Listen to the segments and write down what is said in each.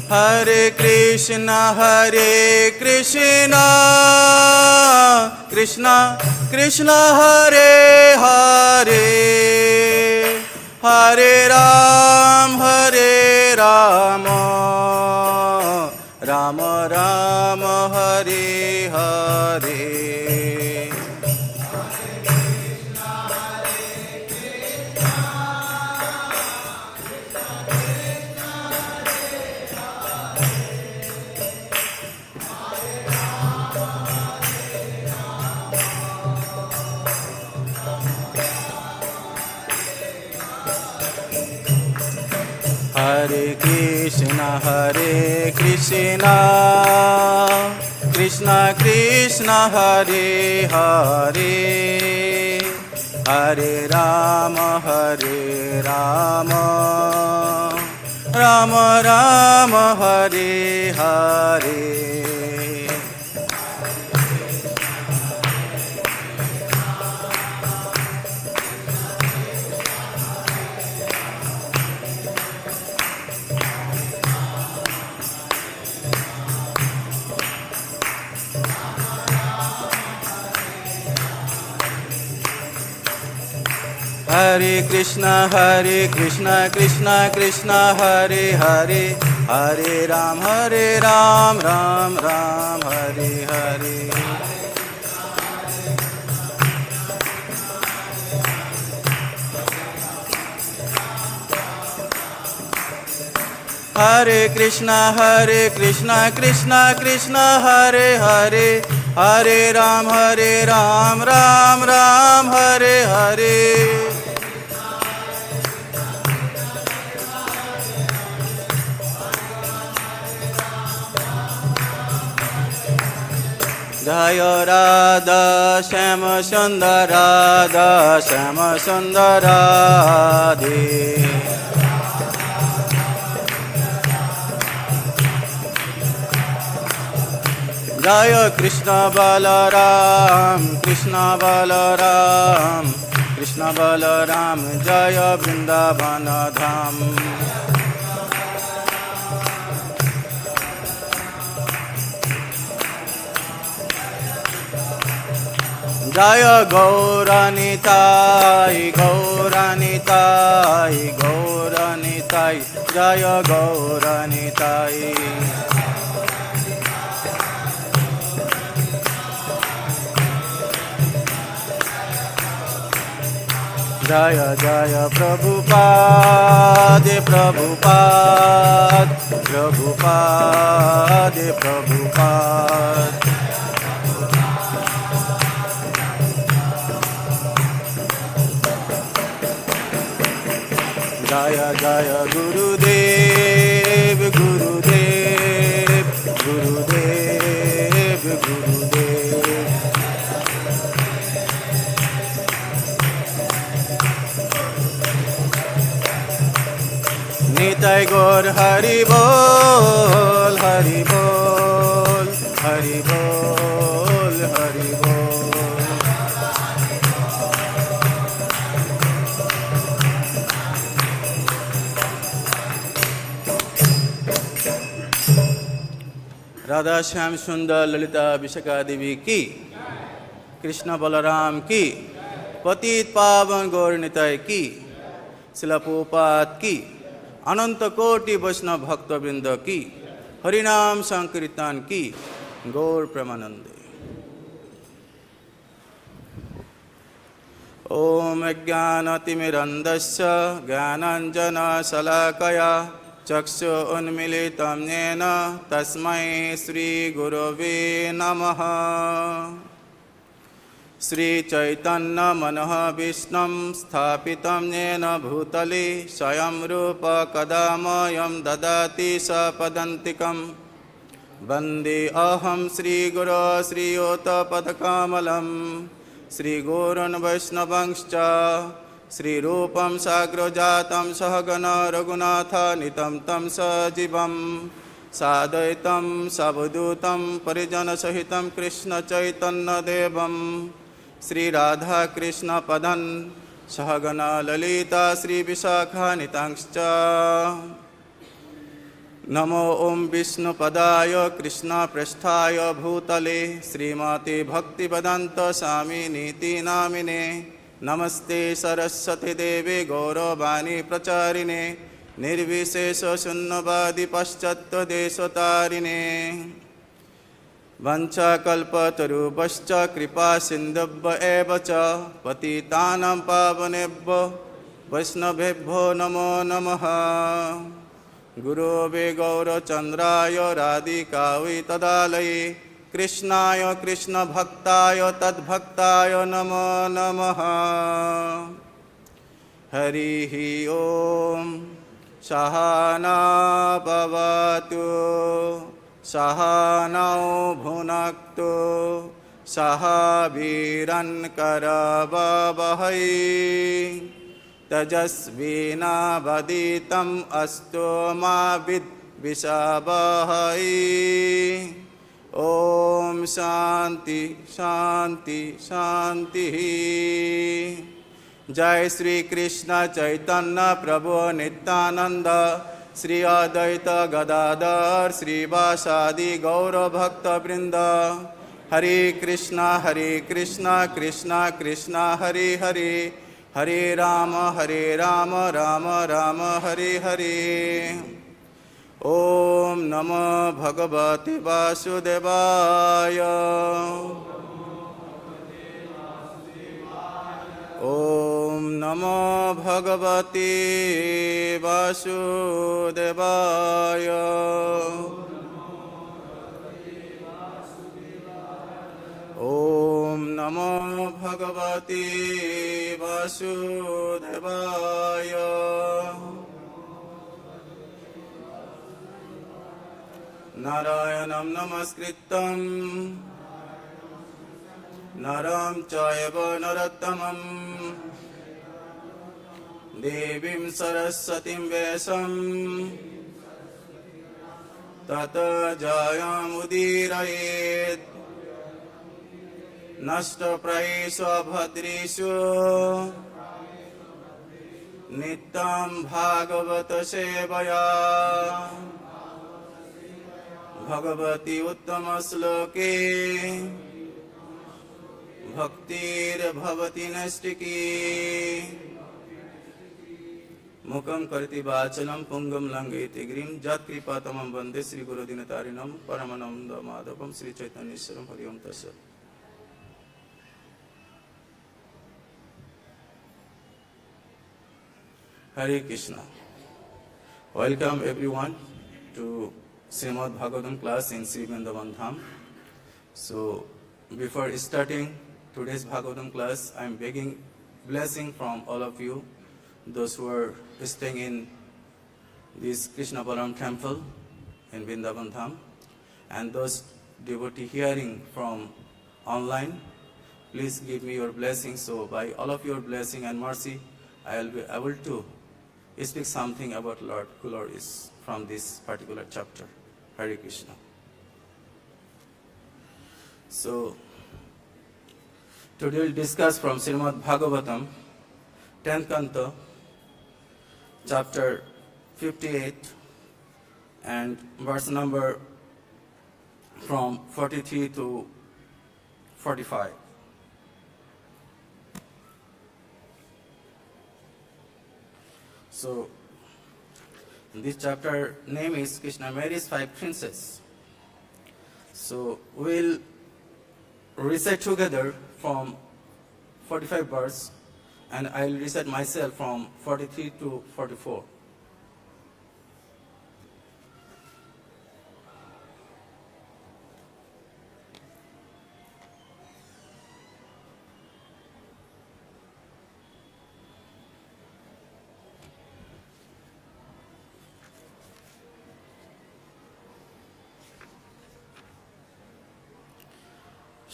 Hare Krishna Krishna Krishna Hare Hare, Hare Rama Rama Rama Hare Hare. Hare Krishna Krishna Krishna Hare Hare, Hare Rama Rama Rama Hare Hare. Hare Krishna Krishna Krishna Hare Hare, Hare Ram Ram Ram Hare Hare. Hare Krishna Krishna Krishna Hare Hare, Hare Ram Ram Ram Hare Hare. Jaya Radha Shama Sundara Radha Shama Sundara Radhe. Jaya Krishna Balaram Krishna Balaram Krishna Balaram, Jaya Vrindavana Dham. Jaya Gauranitai Gauranitai Gauranitai, Jaya Gauranitai. Jaya Jaya Prabhupada Prabhupada Prabhupada Prabhupada. Jaya Jaya Gurudev Gurudev Gurudev Gurudev. Nitai Gaur Hari Bol Hari Bol Hari Bol Hari Bol. Radha Shyam सुंदर ललिता विशाखा देवी की, कृष्ण बलराम की, पतित पावन गौर निताय की, शिला प्रभुपाद की, अनंत कोटि वैष्णव भक्तवृंद की, हरिनाम संकीर्तन की, गौर प्रेमानंदे। ओम अज्ञानतिमिरन्धस्य ज्ञानाञ्जनशलाकया चक्षु उन्मीलितं येन तस्मै श्रीगुरवे नमः। श्रीचैतन्यमनोभीष्टं स्थापितं येन भूतले स्वयं रूप कदा मह्यं ददाति सपदान्तिकं। वन्दे अहं श्रीगुरो श्रीयुतपदकमलं श्रीगुरून् वैष्णवांश्च श्रीरूपं साग्रजातं सहगण रघुनाथान्वितं तं सजीवं साद्वैतं सावधूतं परिजनसहितं कृष्णचैतन्यदेवं श्रीराधाकृष्णपदं सहगण ललिता श्रीविशाखान्वितांश्च। नमो ओं विष्णुपदाय कृष्णपृष्ठाय भूतले श्रीमते भक्तिवेदान्त स्वामिनीति नामिने नमस्ते सरस्वती देवे गौरवाणी प्रचारिणे निर्विशेष शून्यवादी पाश्चात्यदेशतारिणे वंशाकल्पतरुभ्यश्च कृपा सिन्धुभ्य एव च पतितानां पावनेभ्यो वैष्णवेभ्यो नमो नमः। गुरुवे गौरचन्द्राय राधिकायै तदालये कृष्णाय कृष्णभक्ताय तद्भक्ताय नमो नमः। हरिः ओं सहना भवतु सहनौ भुनक्तु सह वीर्यङ्करवावहै तेजस्विनावधीतम् अस्तु मा विद्विषावहै। ओम शांति शांति शांति। जय श्री कृष्ण चैतन्य प्रभु नित्यानंद श्री अद्वैत गदाधर श्रीवासादि गौर भक्त वृंद। हरे कृष्णा कृष्ण कृष्ण हरे हरे हरे राम राम राम हरे हरे। ओम नमो भगवते वासुदेवाय। ओम नमो भगवते वासुदेवाय। ओम नमो भगवते वासुदेवाय। नारायणं नमस्कृतं नरं चैव नरोत्तमं देवीं सरस्वतीं व्यासं ततो जयमुदीरयेत्। नष्टप्रायेषु अभद्रेषु नित्यं भागवत सेवया भगवती उत्तम श्लोके भक्तिर्भवति नैष्टिकी। मुखं करोति वाचालं पुंगं लंघयति गिरिं यत्कृपातमं वन्दे श्रीगुरुदीनतारिणं परमानन्दमाधवं श्रीचैतन्येश्वरं। हरि ओं तत्सत्। Hare Krishna. Welcome everyone to Srimad Bhagavatam class in Sri Vrindavan Dham. So before starting today's Bhagavatam class, I am begging blessing from all of you, those who are staying in this Krishna Balaram temple in Vrindavan Dham, and those devotees hearing from online. Please give me your blessing. So by all of your blessing and mercy, I will be able to speak something about Lord, who Lord is from this particular chapter. Hare Krishna. So today we'll discuss from Srimad Bhagavatam, 10th canto, chapter 58, and verse number from 43 to 45. So this chapter name is Krishna marries 5 princes. So we'll recite together from 45 verse, and I'll recite myself from 43 to 44.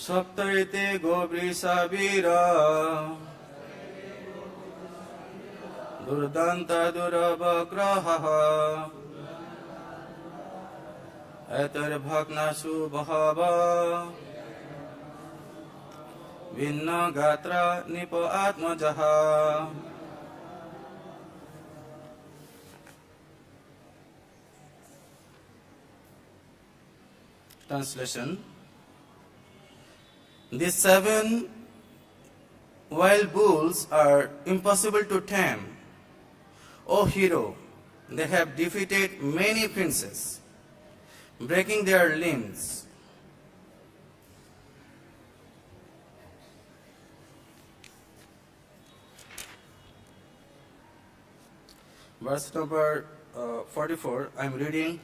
saptaite go-vṛṣā vīra durdāntā duravagrahāḥ etair bhagnāḥ su-bahavo bhinna-gātrā ātma-jāḥ. Translation. These 7 wild bulls are impossible to tame. O hero, they have defeated many princes, breaking their limbs. Verse number 44, I am reading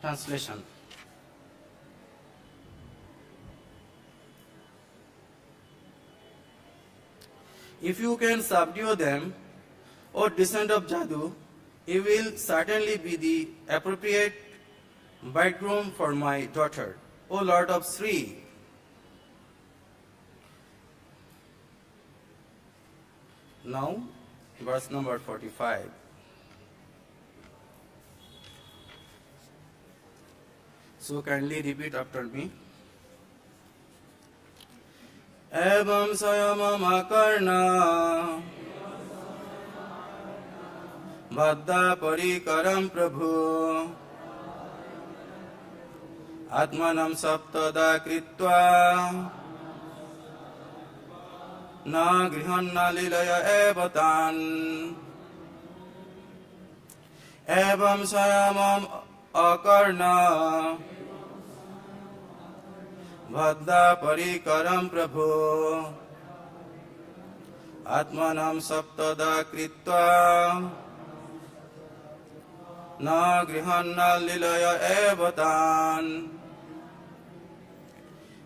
translation. If you can subdue them, O descendant of Jadu, you will certainly be the appropriate bridegroom for my daughter, O Lord of Sri. Now, verse number 45. So kindly repeat after me. Evam sayamam akarna Bhaddha parikaram prabhu Atmanam saptada kritva Na grihanna lilaya evatan Evam sayamam akarna Bhaddha parikaram prabhu Atmanam saptada kritva Na grihanna lilaya evatan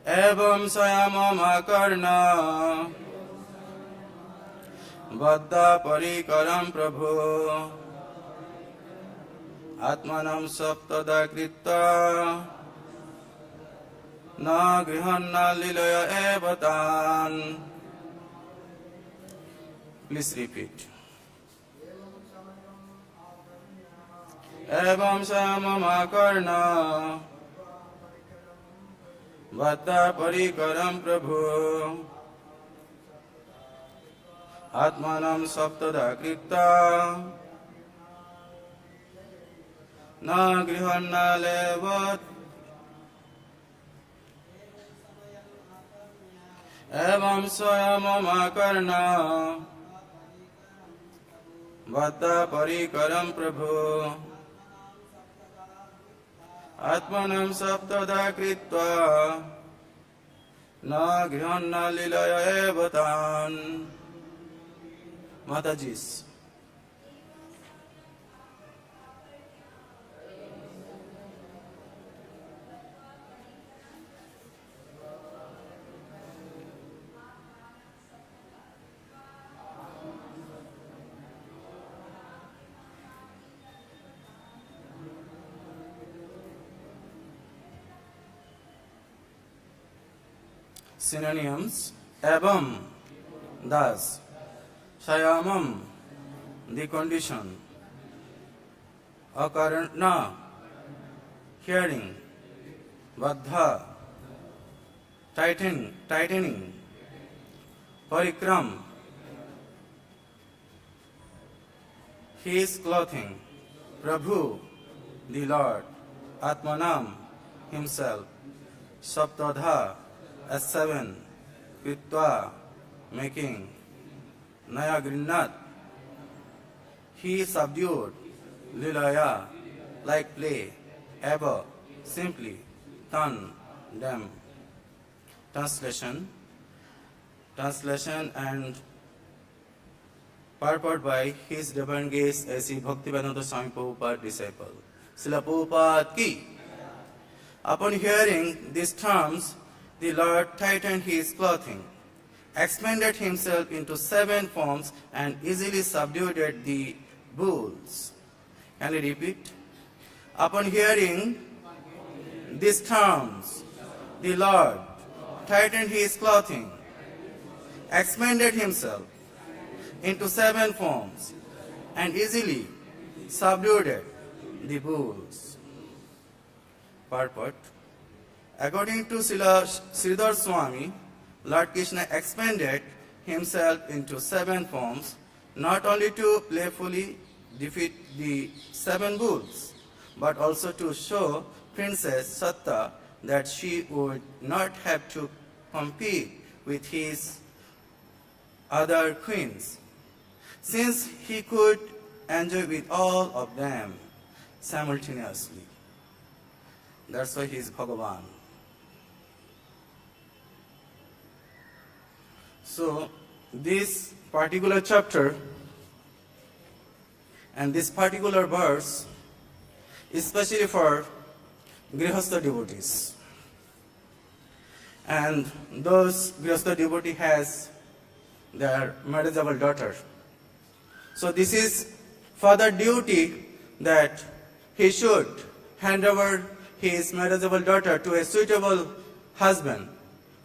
Evam sayamam akarna Bhaddha parikaram prabhu Atmanam saptada kritva Na grihanna lilaya evatan. Please repeat. Evam samam akarna Bhaddha parikaram prabhu Atmanam saptada kritva Na grihanna levat Evam swayamam akarna Bhaddha parikaram prabhu Atmanam saptada kritva Na grihanna lilaya evatan. Matajis. Synonyms. Evam, thus. Sayamam, the condition. Akarna, hearing. Baddha, tightening. Parikram, his clothing. Prabhu, the Lord. Atmanam, himself. Saptadha, as 7. Kritva, making. Nigṛhītāḥ, he subdued. Lilaya, like play. Eva, simply. Tan, them. Translation and purport by His Divine Grace A.C. Bhaktivedanta Swami Prabhupada disciple. Srila Prabhupada ki. Upon hearing these terms, the Lord tightened his clothing, expanded himself into 7 forms, and easily subdued the bulls. Can you repeat? Upon hearing these terms, the Lord tightened his clothing, expanded himself into 7 forms, and easily subdued the bulls. Purport. According to Sridhar Swami, Lord Krishna expanded himself into 7 forms, not only to playfully defeat the 7 bulls, but also to show Princess Satta that she would not have to compete with his other queens, since he could enjoy with all of them simultaneously. That's why he is Bhagavan. So this particular chapter and this particular verse, especially for grihastha devotees, and those grihastha devotee has their marriageable daughter. So this is father duty that he should hand over his marriageable daughter to a suitable husband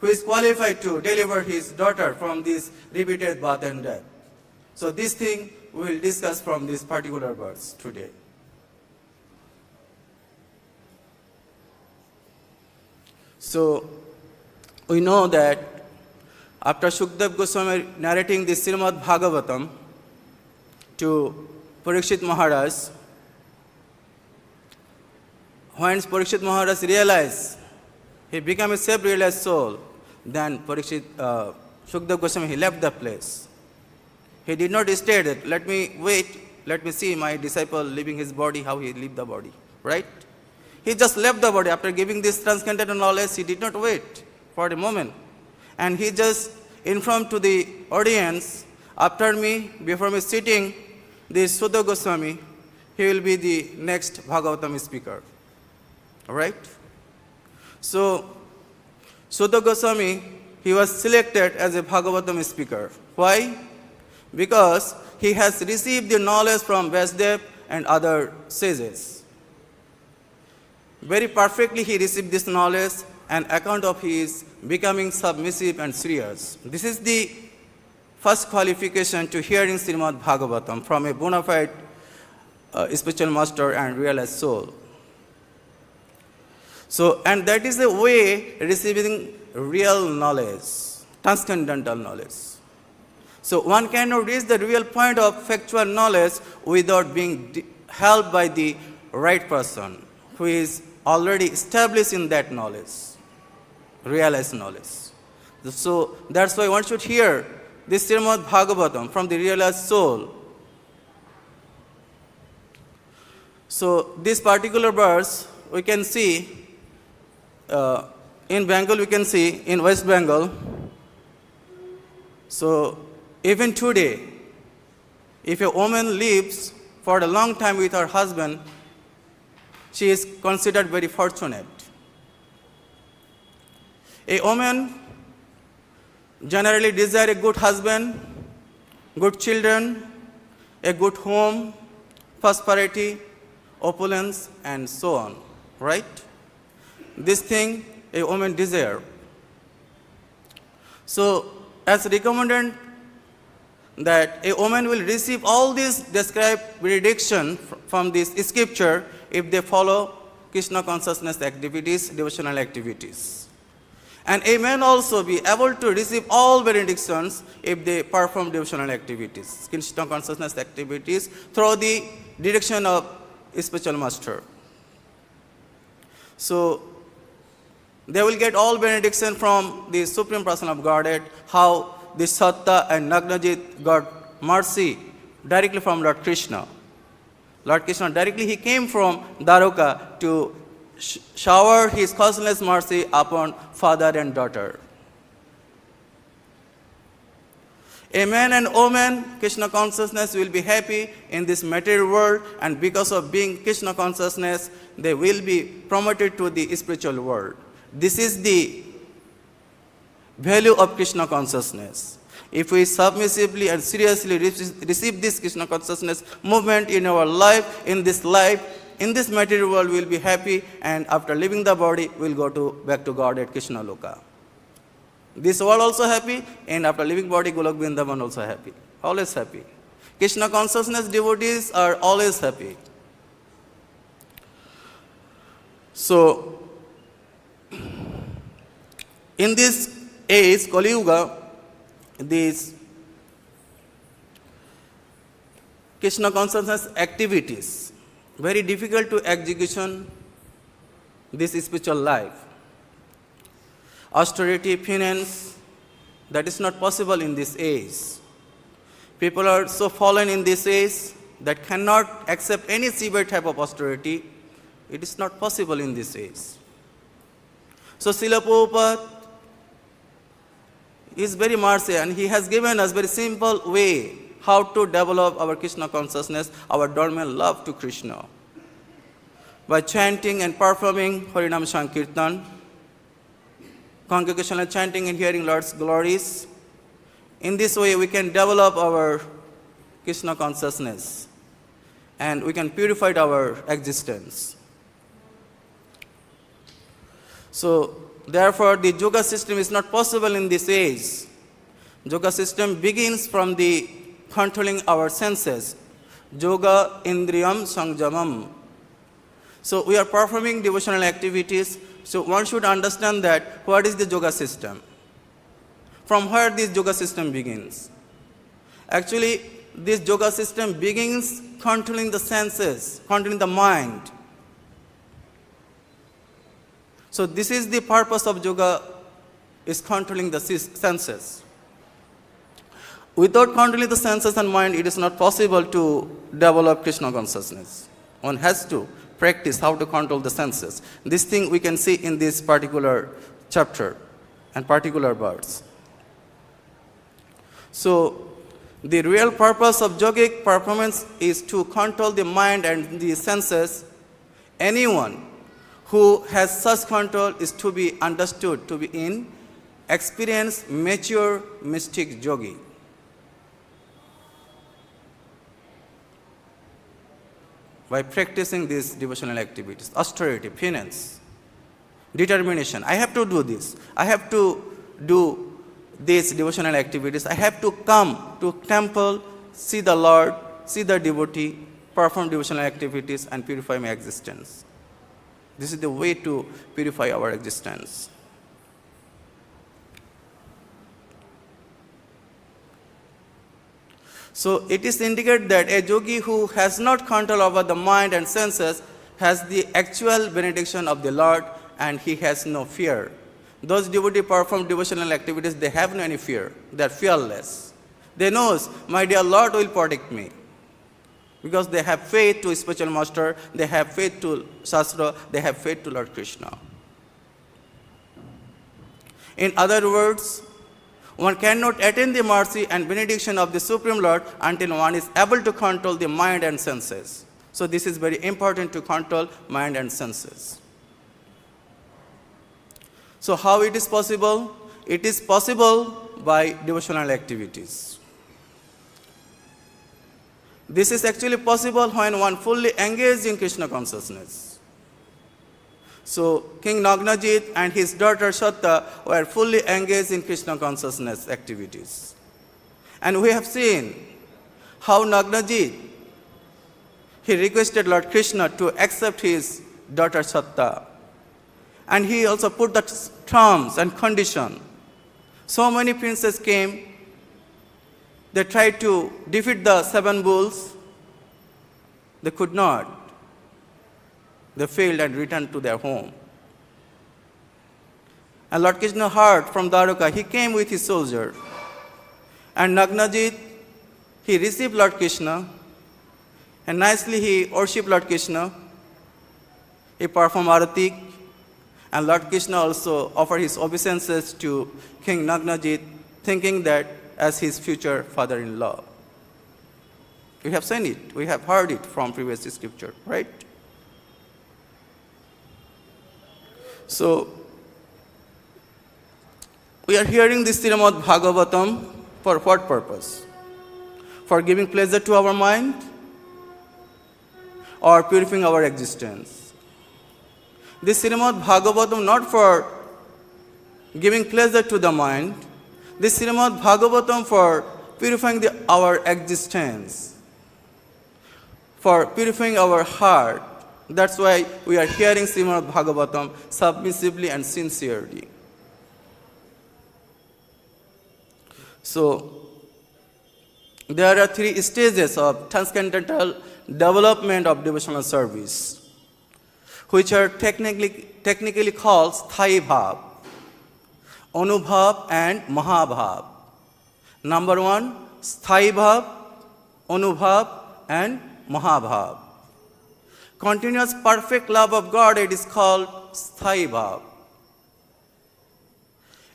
who is qualified to deliver his daughter from this repeated birth and death. So this thing we will discuss from this particular verse today. So we know that after Shukdev Goswami narrating the Srimad Bhagavatam to Parikshit Maharaj, when Parikshit Maharaj realized, he became a self-realized soul, then Shukdev Goswami, he left the place. He did not stay there. Let me wait, let me see my disciple leaving his body, how he leave the body, right? He just left the body. After giving this transcendental knowledge, he did not wait for a moment. And he just informed to the audience, after me, before me sitting, this Sudha Goswami, he will be the next Bhagavatam speaker. All right? So, Sudha Goswami, he was selected as a Bhagavatam speaker. Why? Because he has received the knowledge from Vasudev and other sages. Very perfectly he received this knowledge, an account of his becoming submissive and serious. This is the first qualification to hearing Srimad Bhagavatam from a bona fide spiritual master and realized soul. So, and that is the way receiving real knowledge, transcendental knowledge. So one cannot reach the real point of factual knowledge without being helped by the right person who is already established in that knowledge, realized knowledge. So that's why one should hear this Srimad Bhagavatam from the realized soul. So this particular verse we can see in Bengal, we can see in West Bengal. So even today, if a woman lives for a long time with her husband, she is considered very fortunate. A woman generally desires a good husband, good children, a good home, prosperity, opulence, and so on, right? This thing a woman desires. So, as recommended that a woman will receive all these described benediction from this scripture if they follow Krishna consciousness activities, devotional activities. And a man also be able to receive all benedictions if they perform devotional activities, Krishna consciousness activities, through the direction of spiritual master. So, they will get all benediction from the Supreme Person of Godhead, how the Satta and Nagnajit got mercy directly from Lord Krishna. Lord Krishna directly he came from Dwaraka to shower his causeless mercy upon father and daughter. A man and woman, Krishna consciousness will be happy in this material world, and because of being Krishna consciousness, they will be promoted to the spiritual world. This is the value of Krishna consciousness. If we submissively and seriously receive this Krishna consciousness movement in our life, in this material world, we will be happy, and after leaving the body, we will go back to God at Krishna Loka. This world also happy, and after leaving body, Golok Vrindavan also happy. Always happy. Krishna consciousness devotees are always happy. So, in this age, Kali Yuga, these Krishna consciousness activities, very difficult to execution this spiritual life. austerity, penance, that is not possible in this age. People are so fallen in this age that cannot accept any severe type of austerity. It is not possible in this age. So Srila Prabhupada is very mercy, and he has given us very simple way how to develop our Krishna consciousness, our dormant love to Krishna. By chanting and performing Harinam Sankirtan, congregational chanting and hearing Lord's glories. In this way, we can develop our Krishna consciousness and we can purify our existence. So, therefore, the yoga system is not possible in this age. Yoga system begins from the controlling our senses. Yoga indriyam sanjamam. So, we are performing devotional activities. So, one should understand that what is the yoga system? From where this yoga system begins? Actually, this yoga system begins controlling the senses, controlling the mind. So this is the purpose of yoga, is controlling the senses. Without controlling the senses and mind, it is not possible to develop Krishna consciousness. One has to practice how to control the senses. This thing we can see in this particular chapter and particular verse. So the real purpose of yogic performance is to control the mind and the senses. Anyone who has such control is to be understood to be in experienced, mature, mystic yogi. By practicing these devotional activities, austerity, penance, determination. I have to do this. I have to do these devotional activities. I have to come to temple, see the Lord, see the devotee, perform devotional activities and purify my existence. This is the way to purify our existence. So it is indicated that a yogi who has not control over the mind and senses has the actual benediction of the Lord and he has no fear. Those devotees perform devotional activities, they have no any fear. They are fearless. They know, my dear Lord will protect me. Because they have faith to spiritual master, they have faith to Shastra, they have faith to Lord Krishna. In other words, one cannot attain the mercy and benediction of the Supreme Lord until one is able to control the mind and senses. So this is very important to control mind and senses. So how it is possible? It is possible by devotional activities. This is actually possible when one fully engaged in Krishna consciousness. So King Nagnajit and his daughter Satta were fully engaged in Krishna consciousness activities. And we have seen how Nagnajit, he requested Lord Krishna to accept his daughter Satta. And he also put the terms and condition. So many princes came. They tried to defeat the 7 bulls. They could not. They failed and returned to their home. And Lord Krishna heard from Dwaraka. He came with his soldier. And Nagnajit, he received Lord Krishna. And nicely he worshipped Lord Krishna. He performed arati. And Lord Krishna also offered his obeisances to King Nagnajit, thinking that as his future father-in-law. We have seen it. We have heard it from previous scripture, right? So, we are hearing this Srimad Bhagavatam for what purpose? For giving pleasure to our mind or purifying our existence? This Srimad Bhagavatam not for giving pleasure to the mind, this Srimad Bhagavatam for purifying our existence, for purifying our heart. That's why we are hearing Srimad Bhagavatam submissively and sincerely. So, there are 3 stages of transcendental development of devotional service, which are technically called tvayaiva. Anubhav and Mahabhav. Number 1, Sthayi Bhav, Anubhav and Mahabhav. Continuous perfect love of God, it is called Sthayi Bhav.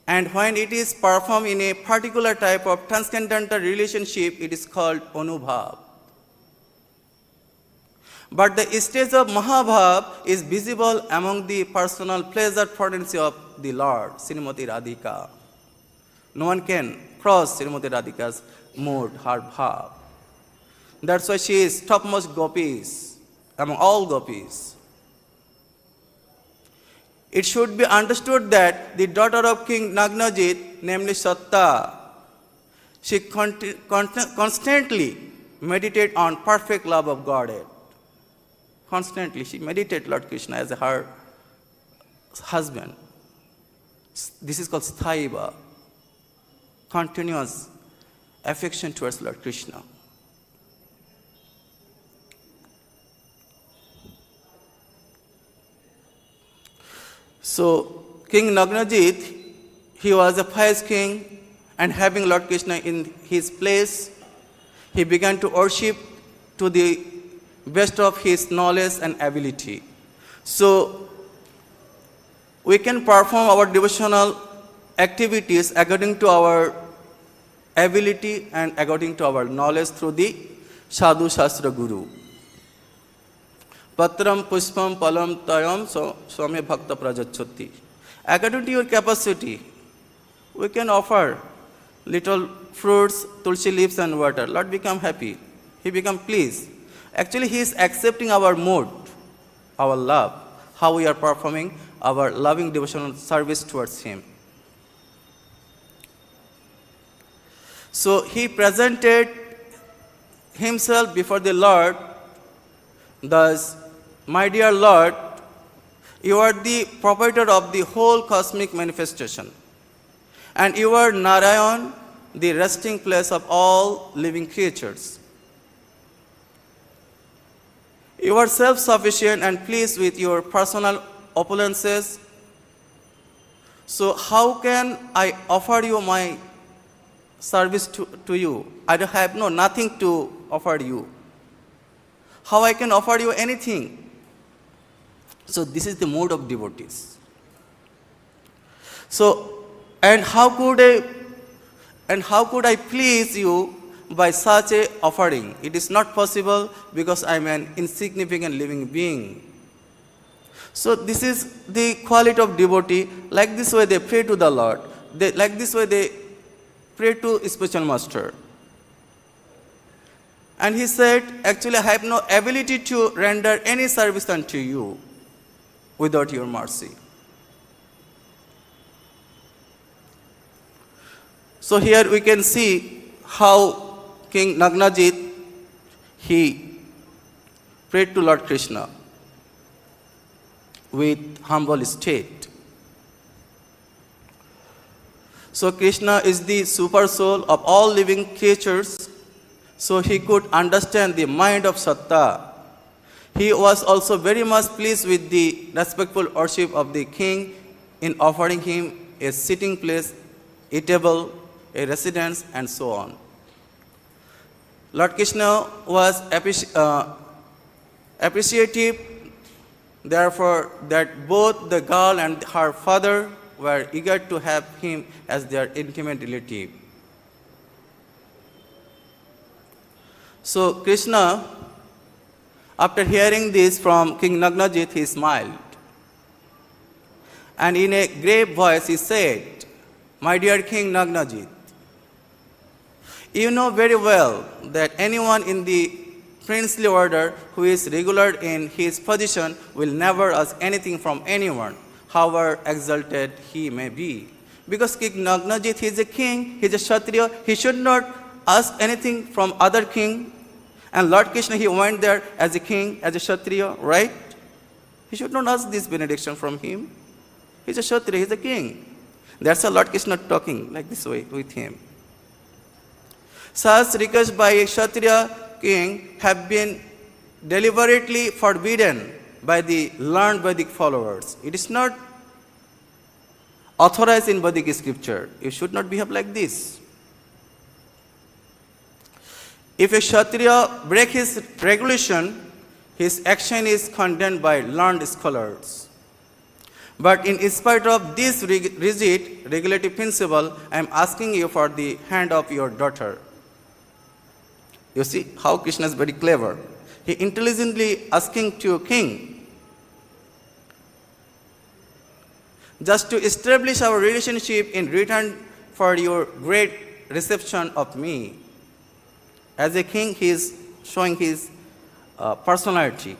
And when it is performed in a particular type of transcendental relationship, it is called Anubhav. But the stage of Mahabhav is visible among the personal pleasure potency of the Lord, Srimati Radhika. No one can cross Srimati Radhika's mood, her bhav. That's why she is topmost gopis, among all gopis. It should be understood that the daughter of King Nagnajit, namely Satta, she constantly meditated on perfect love of Godhead. Constantly she meditated Lord Krishna as her husband. This is called Sthaiva, continuous affection towards Lord Krishna. So King Nagnajit, he was a pious king, and having Lord Krishna in his place, he began to worship to the best of his knowledge and ability. So we can perform our devotional activities according to our ability and according to our knowledge through the Sadhu Shastra Guru. Patram pushpam palam tayam swame bhakta prajachati. According to your capacity, we can offer little fruits, tulsi leaves and water. Lord become happy. He become pleased. Actually, he is accepting our mood, our love, how we are performing our loving devotional service towards him. So he presented himself before the Lord. Thus, my dear Lord, you are the proprietor of the whole cosmic manifestation, and you are Narayan, the resting place of all living creatures. You are self-sufficient and pleased with your personal opulences. So how can I offer you my service to you? I have nothing to offer you. How I can offer you anything? So this is the mode of devotees. So, and how could I please you by such a offering? It is not possible because I am an insignificant living being. So this is the quality of devotee. Like this way they pray to the Lord. Like this way they pray to spiritual master. And he said, actually I have no ability to render any service unto you without your mercy. So here we can see how King Nagnajit, he prayed to Lord Krishna with humble state. So Krishna is the super soul of all living creatures, so he could understand the mind of Satta. He was also very much pleased with the respectful worship of the king in offering him a sitting place, a table, a residence, and so on. Lord Krishna was appreciative, therefore, that both the girl and her father were eager to have him as their intimate relative. So Krishna, after hearing this from King Nagnajit, he smiled. And in a grave voice he said, "My dear King Nagnajit, you know very well that anyone in the princely order who is regular in his position will never ask anything from anyone, however exalted he may be. Because King Nagnajit, he is a king, he is a Kshatriya, he should not ask anything from other king. And Lord Krishna, he went there as a king, as a Kshatriya, right? He should not ask this benediction from him. He is a Kshatriya, he is a king. That's why Lord Krishna talking like this way with him. Such requests by a Kshatriya king have been deliberately forbidden by the learned Vedic followers. It is not authorized in Vedic scripture. You should not behave like this. If a Kshatriya breaks his regulation, his action is condemned by learned scholars. But in spite of this rigid regulative principle, I am asking you for the hand of your daughter. You see how Krishna is very clever. He intelligently asking to a king, just to establish our relationship in return for your great reception of me. As a king, he is showing his personality.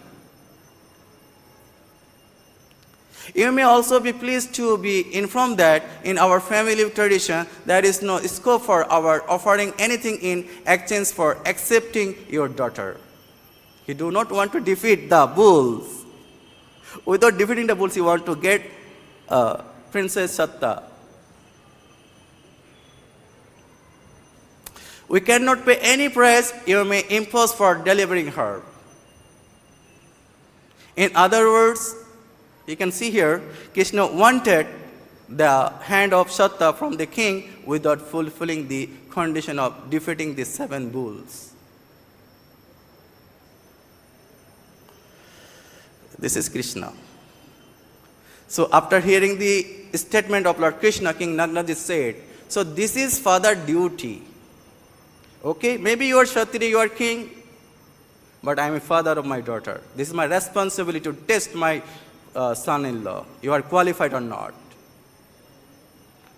You may also be pleased to be informed that in our family tradition, there is no scope for our offering anything in exchange for accepting your daughter. You do not want to defeat the bulls. Without defeating the bulls, you want to get Princess Satta. We cannot pay any price you may impose for delivering her. In other words, you can see here, Krishna wanted the hand of Satta from the king without fulfilling the condition of defeating the 7 bulls. This is Krishna. So after hearing the statement of Lord Krishna, King Nagnajit said, so this is father duty. Okay, maybe you are Kshatriya, you are king, but I am a father of my daughter. This is my responsibility to test my son-in-law. You are qualified or not.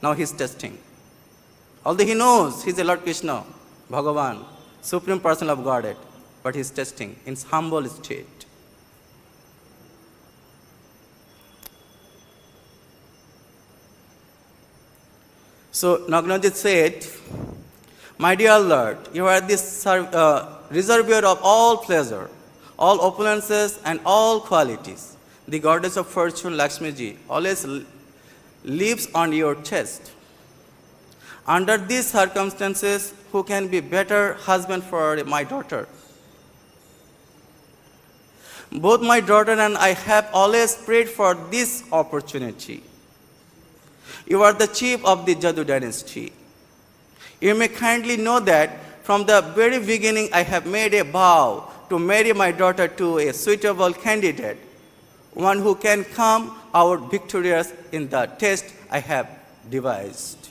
Now he is testing. Although he knows he is a Lord Krishna, Bhagavan, Supreme Person of Godhead, but he is testing in humble state. So Nagnajit said, my dear Lord, you are this reservoir of all pleasure, all opulences and all qualities. The goddess of fortune, Lakshmi Ji, always lives on your chest. Under these circumstances, who can be better husband for my daughter? Both my daughter and I have always prayed for this opportunity. You are the chief of the Yadu dynasty. You may kindly know that from the very beginning I have made a vow to marry my daughter to a suitable candidate, one who can come out victorious in the test I have devised.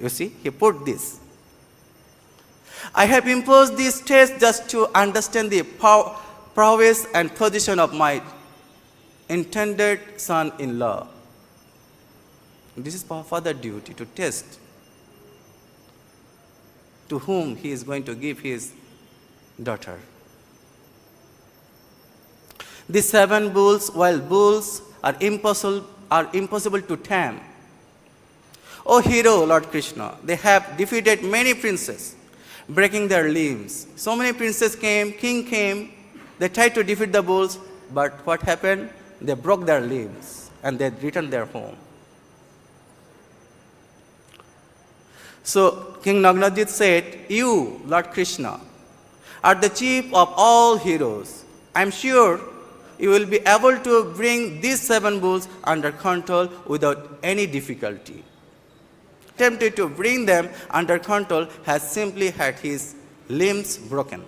You see, he put this. I have imposed this test just to understand the prowess and position of my intended son-in-law. This is father duty, to test to whom he is going to give his daughter. The 7 bulls, wild bulls, are impossible to tame. O hero, Lord Krishna, they have defeated many princes, breaking their limbs. So many princes came, king came, they tried to defeat the bulls, but what happened? They broke their limbs and they returned their home. So King Nagnajit said, you, Lord Krishna, are the chief of all heroes. I am sure you will be able to bring these 7 bulls under control without any difficulty. Tempted to bring them under control has simply had his limbs broken.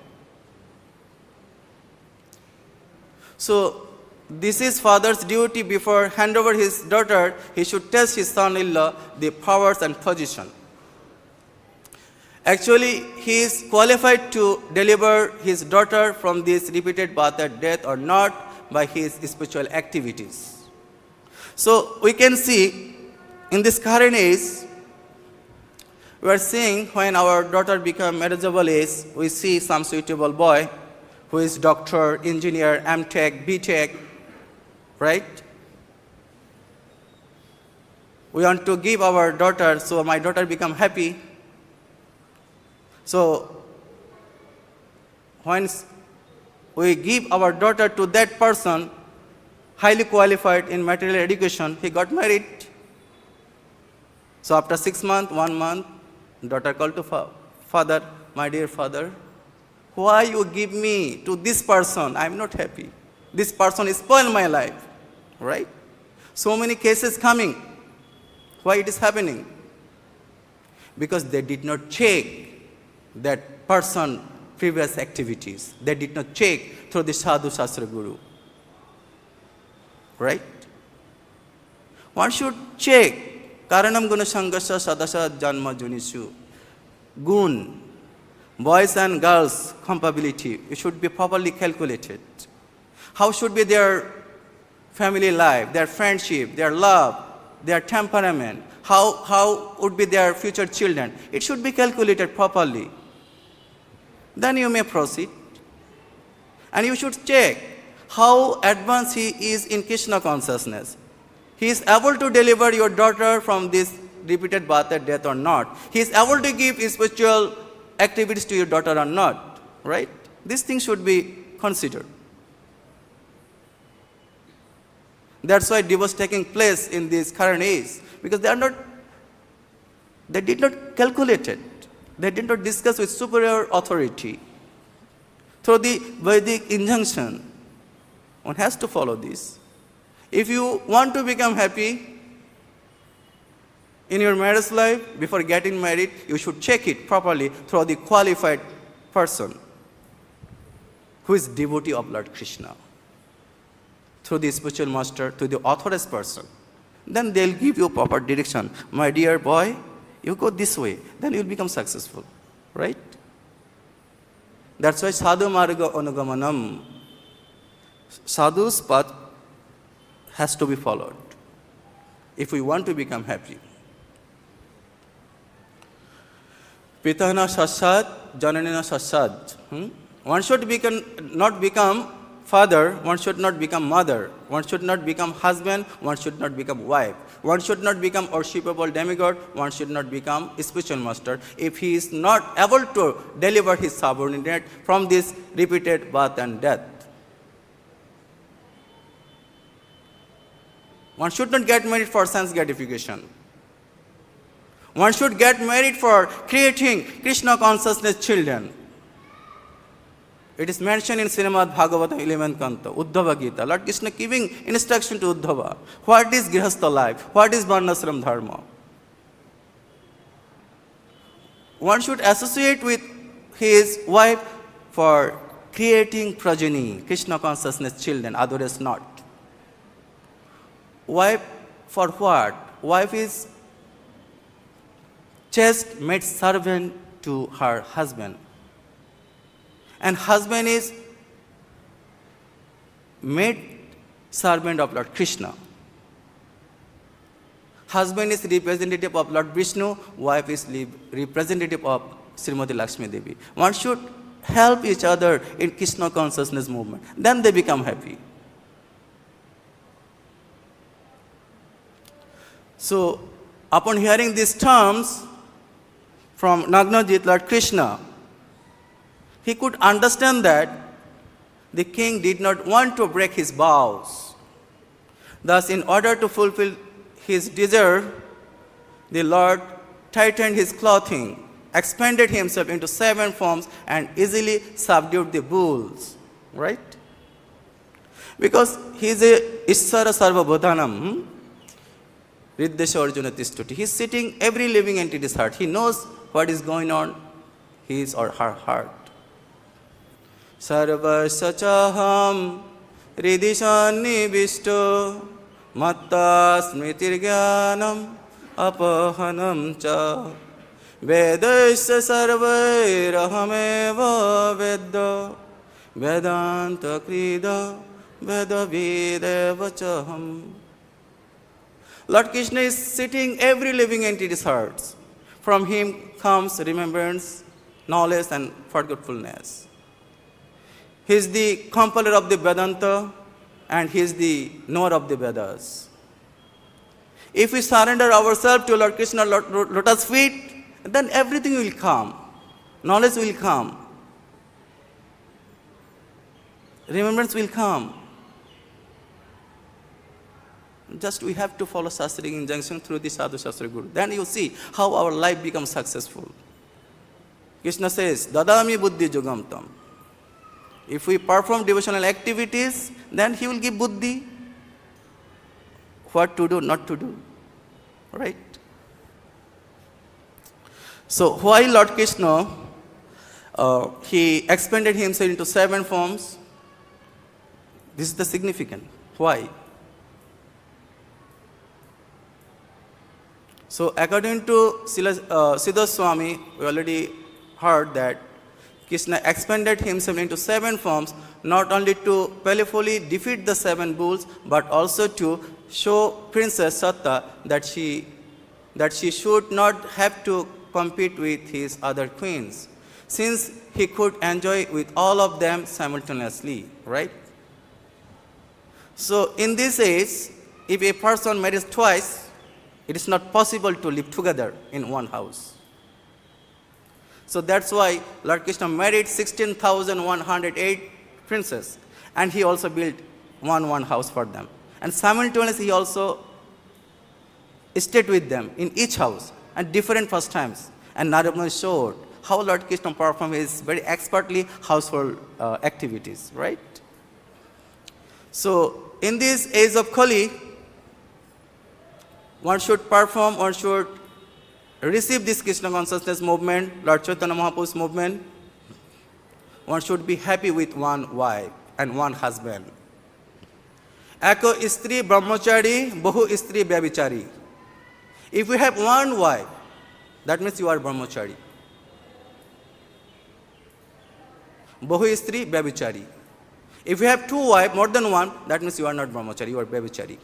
So this is father's duty. Before hand over his daughter, he should test his son-in-law the powers and position. Actually, he is qualified to deliver his daughter from this repeated birth and death or not by his spiritual activities. So we can see in this current age, we are seeing when our daughter becomes marriageable age, we see some suitable boy who is doctor, engineer, M.Tech, B.Tech, right? We want to give our daughter, so my daughter become happy. So when we give our daughter to that person, highly qualified in material education, he got married. So after 6 months, 1 month, daughter called to father, my dear father, why you give me to this person? I am not happy. This person is spoiled my life, right? So many cases coming. Why it is happening? Because they did not check that person previous activities. They did not check through the sadhu shastra guru. Right? One should check karanam guna sangasya sadasya janma junisu. Gun, boys and girls compatibility, it should be properly calculated. How should be their family life, their friendship, their love, their temperament, how would be their future children. It should be calculated properly. Then you may proceed. And you should check how advanced he is in Krishna consciousness. He is able to deliver your daughter from this repeated birth and death or not. He is able to give spiritual activities to your daughter or not. Right? These things should be considered. That's why divorce taking place in this current age, because they did not calculate it. They did not discuss with superior authority. Through the Vedic injunction, one has to follow this. If you want to become happy in your marriage life, before getting married, you should check it properly through the qualified person who is devotee of Lord Krishna. Through the spiritual master, to the authorized person. Then they'll give you proper direction. My dear boy, you go this way, then you'll become successful. Right? That's why sadhu marga anugamanam. Sadhu's path has to be followed if we want to become happy. Pitana sasad, jananina sasad. One should not become father, one should not become mother, one should not become husband, one should not become wife, one should not become worshipable demigod, one should not become spiritual master if he is not able to deliver his subordinate from this repeated birth and death. One should not get married for sense gratification. One should get married for creating Krishna consciousness children. It is mentioned in Srimad Bhagavatam 11th Canto, Uddhava Gita. Lord Krishna giving instruction to Uddhava. What is grihastha life? What is varnashram dharma? One should associate with his wife for creating progeny, Krishna consciousness children, otherwise not. Wife for what? Wife is just maid servant to her husband. And husband is maid servant of Lord Krishna. Husband is representative of Lord Vishnu, wife is representative of Srimati Lakshmi Devi. One should help each other in Krishna consciousness movement. Then they become happy. So, upon hearing these terms from Nagnajit, Lord Krishna, he could understand that the king did not want to break his vows. Thus, in order to fulfill his desire, the Lord tightened his clothing, expanded himself into 7 forms, and easily subdued the bulls. Right? Because he is a Ishvara Sarva Bodhanam. Riddhesha Arjuna Tishtuti. He is sitting every living entity's heart. He knows what is going on his or her heart. Sarvasya chaham ridishanivishto matta smritirgyanam apahanam cha vedasya sarvairahameva vedda vedanta krida vedavideva chaham. Lord Krishna is sitting every living entity's hearts. From him comes remembrance, knowledge and forgetfulness. He is the compiler of the Vedanta and he is the knower of the Vedas. If we surrender ourselves to Lord Krishna lotus feet, then everything will come. Knowledge will come. Remembrance will come. Just we have to follow Shastric injunction through the Sadhu Shastra Guru. Then you see how our life becomes successful. Krishna says, Dadami buddhi jugam tam. If we perform devotional activities, then he will give buddhi. What to do, not to do. Right? So why Lord Krishna, he expanded himself into 7 forms? This is the significant. Why? So according to Siddha Swami, we already heard that Krishna expanded himself into 7 forms, not only to playfully defeat the 7 bulls, but also to show Princess Satta that she should not have to compete with his other queens, since he could enjoy with all of them simultaneously, right? So in this age, if a person marries twice, it is not possible to live together in one house. So that's why Lord Krishna married 16,108 princes, and he also built one house for them. And simultaneously he also stayed with them in each house and different pastimes. And Narasimha showed how Lord Krishna performed his very expertly household activities, right? So in this age of Kali, one should perform, one should receive this Krishna consciousness movement, Lord Chaitanya Mahaprabhu's movement. One should be happy with one wife and one husband. Eko istri brahmachari, bahu istri vyabhichari. If you have one wife, that means you are brahmachari. Bahu istri vyabhichari. If you have 2 wives, more than one, that means you are not brahmachari, you are vyabhichari.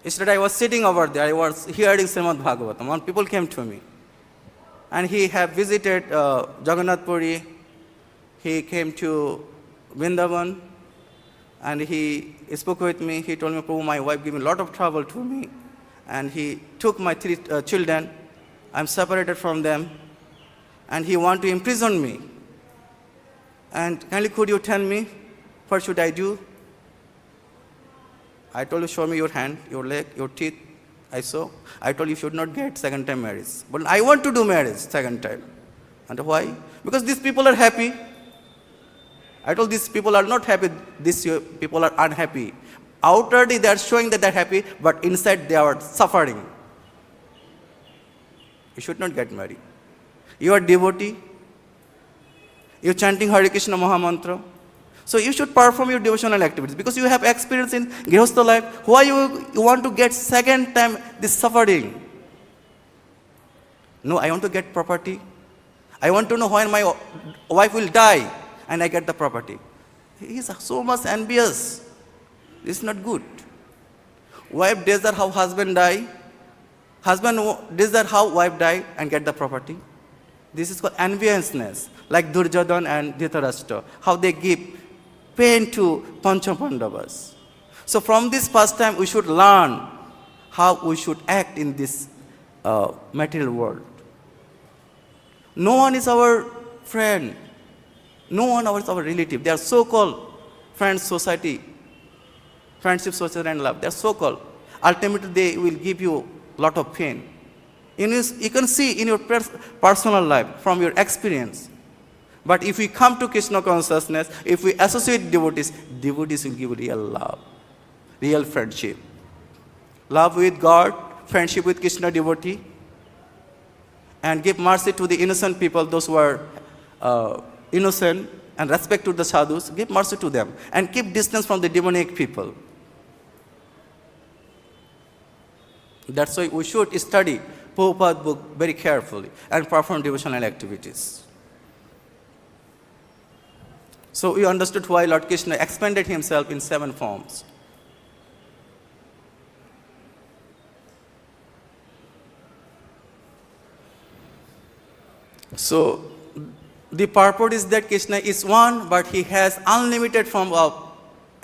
Yesterday I was sitting over there, I was hearing Srimad Bhagavatam. One people came to me, and he had visited Jagannath Puri. He came to Vrindavan, and he spoke with me. He told me, Prabhu, my wife gave me a lot of trouble to me, and he took my 3 children. I'm separated from them, and he want to imprison me. And kindly could you tell me, what should I do? I told you, show me your hand, your leg, your teeth. I saw. I told you should not get second time marriage. But I want to do marriage second time. And why? Because these people are happy. I told these people are not happy. These people are unhappy. Outwardly they are showing that they are happy, but inside they are suffering. You should not get married. You are devotee. You are chanting Hare Krishna Mahamantra. So you should perform your devotional activities because you have experience in Grihastha life. Why you want to get second time this suffering? No, I want to get property. I want to know when my wife will die and I get the property. He is so much envious. This is not good. Wife desire how husband die. Husband desire how wife die and get the property. This is called enviousness, like Duryodhana and Dhritarashtra, how they give pain to Pancha-Pandavas. So from this pastime, we should learn how we should act in this material world. No one is our friend. No one is our relative. They are so-called friends, society, friendship, society, and love. They are so-called. Ultimately, they will give you a lot of pain. You can see in your personal life, from your experience. But if we come to Krishna consciousness, if we associate devotees, devotees will give real love, real friendship. Love with God, friendship with Krishna devotee, and give mercy to the innocent people, those who are innocent, and respect to the sadhus, give mercy to them, and keep distance from the demonic people. That's why we should study Prabhupada's book very carefully and perform devotional activities. So we understood why Lord Krishna expanded himself in 7 forms. So the purport is that Krishna is one, but he has unlimited form of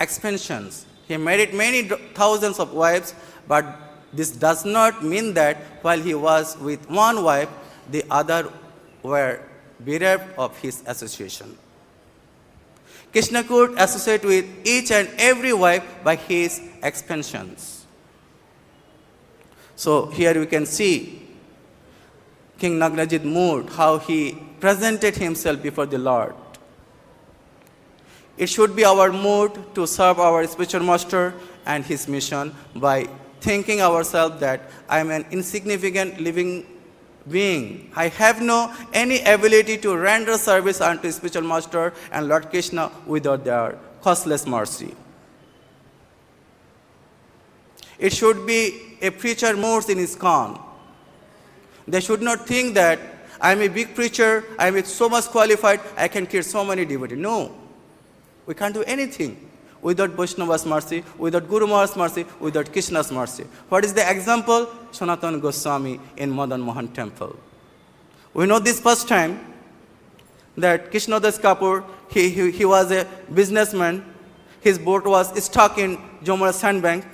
expansions. He married many thousands of wives, but this does not mean that while he was with one wife, the other were bereft of his association. Krishna could associate with each and every wife by his expansions. So here we can see King Nagnajit mood, how he presented himself before the Lord. It should be our mood to serve our spiritual master and his mission by thinking ourselves that I am an insignificant living being. I have no any ability to render service unto spiritual master and Lord Krishna without their costless mercy. It should be a preacher moves in ISKCON. They should not think that I am a big preacher, I am so much qualified, I can create so many devotees. No, we can't do anything without Vaishnava's mercy, without Guru Maharaj's mercy, without Krishna's mercy. What is the example? Sanatana Goswami in Madan Mohan temple. We know this first time that Krishna Das Kapoor, he was a businessman. His boat was stuck in Jamuna sandbank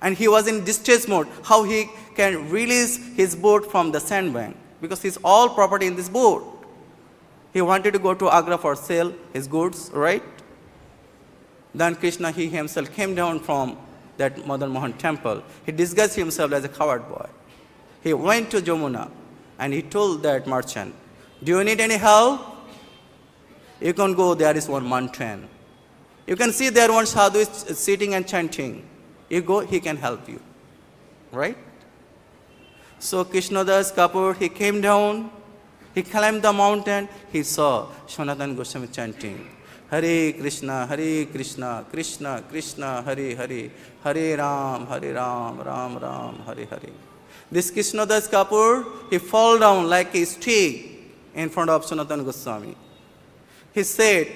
and he was in distress mode. How he can release his boat from the sandbank? Because his all property in this boat. He wanted to go to Agra for sale his goods, right? Then Krishna, he himself came down from that Madan Mohan temple. He disguised himself as a coward boy. He went to Jamuna and he told that merchant, do you need any help? You can go, there is one mountain. You can see there one sadhu is sitting and chanting. You go, he can help you, right? So Krishna Das Kapoor, he came down, he climbed the mountain, he saw Sanatana Goswami chanting, Hare Krishna, Krishna Krishna, Hare Hare, Hare Ram, Ram Ram, Hare Hare. This Krishna Das Kapoor, he fell down like a stick in front of Sanatana Goswami. He said,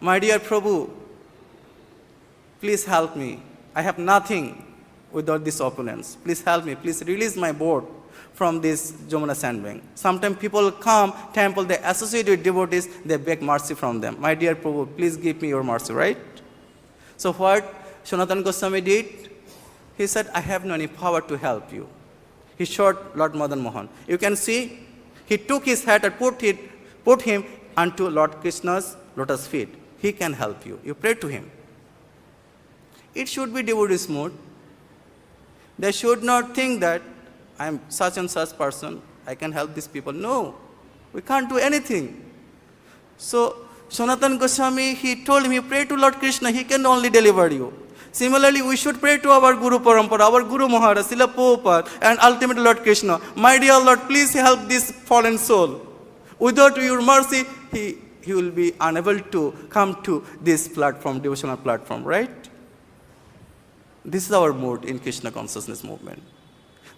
my dear Prabhu, please help me. I have nothing without this opulence. Please help me. Please release my boat from this Jamuna sandbank. Sometimes people come, temple, they associate with devotees, they beg mercy from them. My dear Prabhu, please give me your mercy, right? So what Sanatana Goswami did? He said, I have no any power to help you. He shot Lord Madan Mohan. You can see, he took his hat and put him unto Lord Krishna's lotus feet. He can help you. You pray to him. It should be devotee's mood. They should not think that I am such and such person, I can help these people. No, we can't do anything. So Sanatana Goswami, he told him, you pray to Lord Krishna, he can only deliver you. Similarly, we should pray to our Guru Parampara, our Guru Maharaj, Srila Prabhupada, and ultimately Lord Krishna. My dear Lord, please help this fallen soul. Without your mercy, he will be unable to come to this platform, devotional platform, right? This is our mood in Krishna consciousness movement.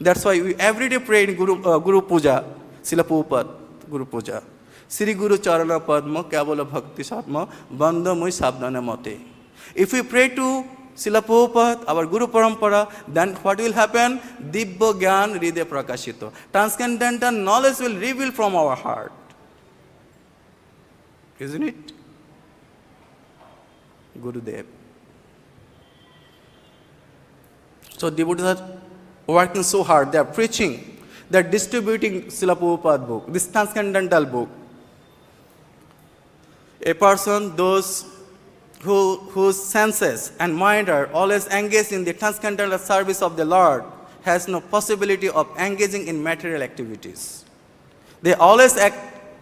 That's why we every day pray in Guru Puja, Srila Prabhupada, Guru Puja. Sri Guru Charana Padma, Kavola Bhakti Satma, Bandha Mui Sabdana Mate. If we pray to Srila Prabhupada, our Guru Parampara, then what will happen? Dibba Gyan Hridaya Prakashito. Transcendental knowledge will reveal from our heart. Isn't it? Gurudev. So devotees are working so hard, they are preaching, they are distributing Srila Prabhupada book, this transcendental book. A person, those whose senses and mind are always engaged in the transcendental service of the Lord, has no possibility of engaging in material activities. They always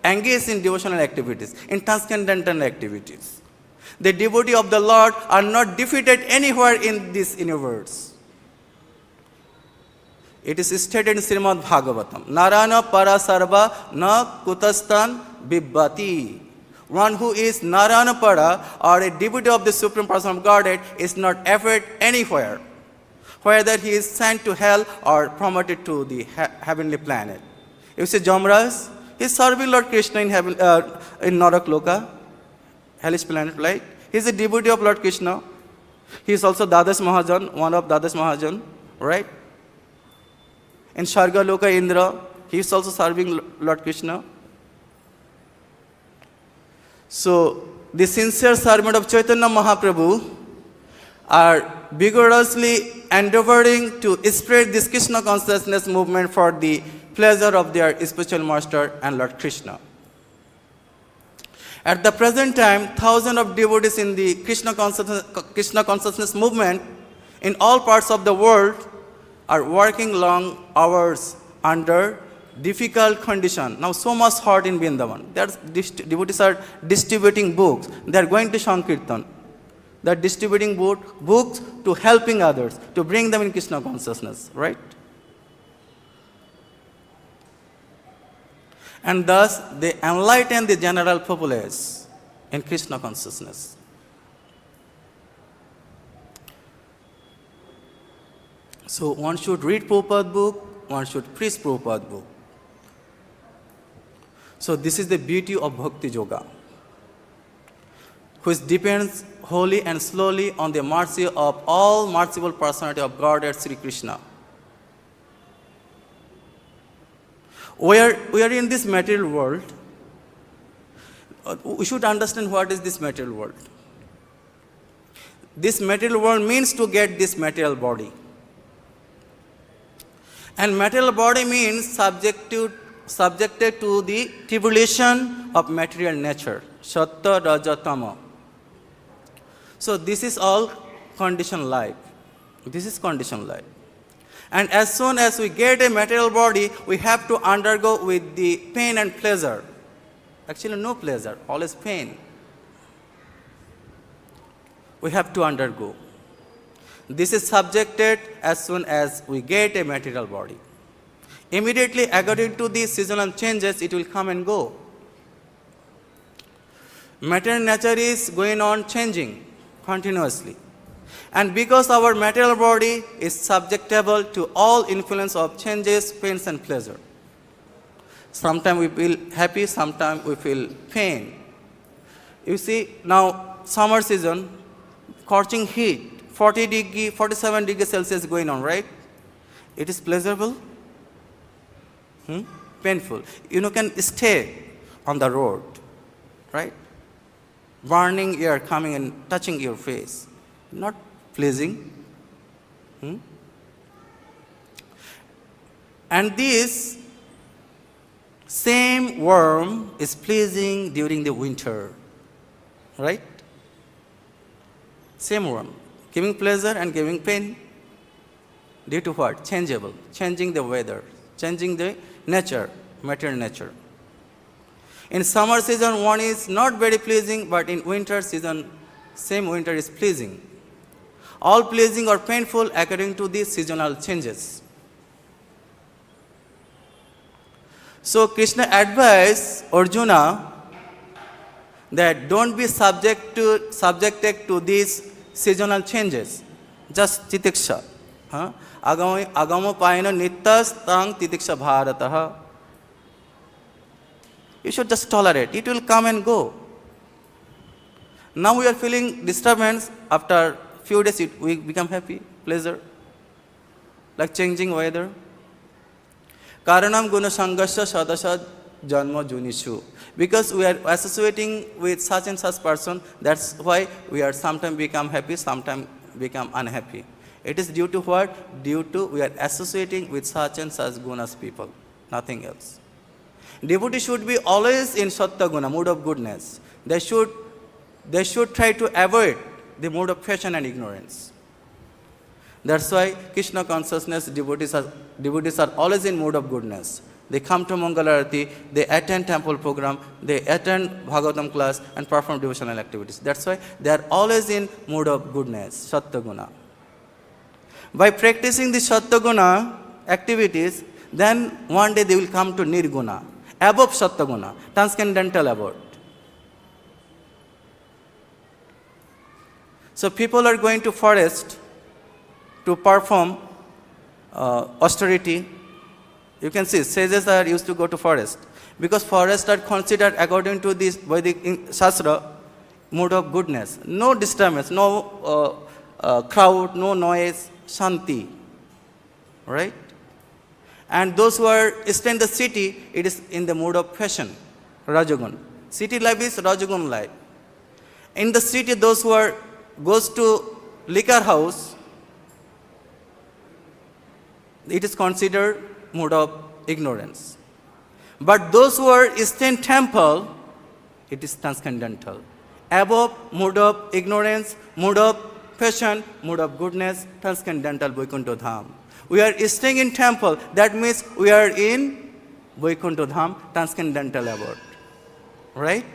engage in devotional activities, in transcendental activities. The devotee of the Lord are not defeated anywhere in this universe. It is stated in Srimad Bhagavatam, Narana para sarva na kutastan bibbati. One who is Narana para or a devotee of the Supreme Person of Godhead is not afraid anywhere, whether he is sent to hell or promoted to the heavenly planet. You see Jamraj, he is serving Lord Krishna in heaven, in Narakloka, hellish planet, right? He is a devotee of Lord Krishna. He is also Dadash Mahajan, one of Dadash Mahajan, right? In Sharga Loka Indra, he is also serving Lord Krishna. So, the sincere servant of Chaitanya Mahaprabhu are vigorously endeavoring to spread this Krishna consciousness movement for the pleasure of their spiritual master and Lord Krishna. At the present time, thousands of devotees in the Krishna consciousness movement in all parts of the world are working long hours under difficult condition. Now so much hot in Vrindavan. Devotees are distributing books. They are going to Sankirtan. They are distributing books to helping others, to bring them in Krishna consciousness, right? And thus they enlighten the general populace in Krishna consciousness. So one should read Prabhupada's book, one should preach Prabhupada's book. So this is the beauty of Bhakti Yoga, which depends wholly and slowly on the mercy of all merciful personality of Godhead Sri Krishna. We are in this material world. We should understand what is this material world. This material world means to get this material body. And material body means subjected to the tribulation of material nature, sattva, raja, tama. So this is all conditioned life. This is conditioned life. And as soon as we get a material body, we have to undergo with the pain and pleasure. Actually, no pleasure, always pain. We have to undergo. This is subjected as soon as we get a material body. Immediately, according to the seasonal changes, it will come and go. Material nature is going on changing continuously. And because our material body is subjectable to all influence of changes, pains and pleasure. Sometimes we feel happy, sometimes we feel pain. You see, now summer season, scorching heat, 40 degree, 47 degrees Celsius going on, right? It is pleasurable? Painful. You can stay on the road, right? Burning air coming and touching your face. Not pleasing. And this same worm is pleasing during the winter, right? Same worm, giving pleasure and giving pain. Due to what? Changeable, changing the weather, changing the nature, material nature. In summer season, one is not very pleasing, but in winter season, same winter is pleasing. All pleasing or painful according to the seasonal changes. So Krishna advised Arjuna that don't be subjected to these seasonal changes. Just titiksha. Agamo paina nittas tang titiksha bharatah. You should just tolerate. It will come and go. Now we are feeling disturbance. After few days we become happy, pleasure. Like changing weather. Karanam guna sangasya sadasad janma junishu. Because we are associating with such and such person, that's why we are sometimes become happy, sometimes become unhappy. It is due to what? Due to we are associating with such and such gunas people, nothing else. Devotee should be always in sattva guna, mood of goodness. They should try to avoid the mood of passion and ignorance. That's why Krishna consciousness devotees are always in mood of goodness. They come to Mangalarati, they attend temple program, they attend Bhagavatam class and perform devotional activities. That's why they are always in mood of goodness, sattva guna. By practicing the sattva guna activities, then one day they will come to nirguna, above sattva guna, transcendental abode. So people are going to forest to perform austerity. You can see sages are used to go to forest because forests are considered according to this Vedic Shastra mood of goodness. No disturbance, no crowd, no noise, shanti, right? And those who are stay in the city, it is in the mood of passion, rajagun. City life is rajagun life. In the city, those who goes to liquor house, it is considered mood of ignorance. But those who are stay in temple, it is transcendental. Above mood of ignorance, mood of passion, mood of goodness, transcendental Vaikuntha Dham. We are staying in temple, that means we are in Vaikuntha Dham, transcendental abode. Right?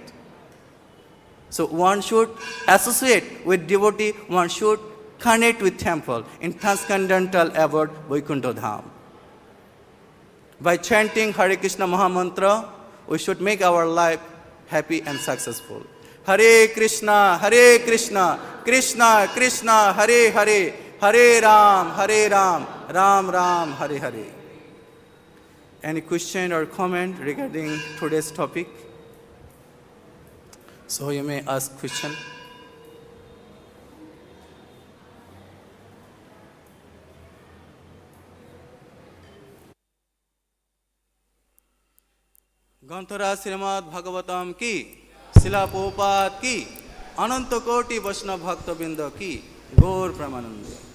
So one should associate with devotee, one should connect with temple in transcendental abode Vaikuntha Dham. By chanting Hare Krishna Mahamantra, we should make our life happy and successful. Hare Krishna, Krishna Krishna, Hare Hare, Hare Ram, Ram Ram, Hare Hare. Any question or comment regarding today's topic? So you may ask question. ग्रंथराज Shrimad Bhagavatam की, शिला प्रभुपाद की, अनंत कोटि वैष्णव भक्तवृंद की गौर प्रेमानंद।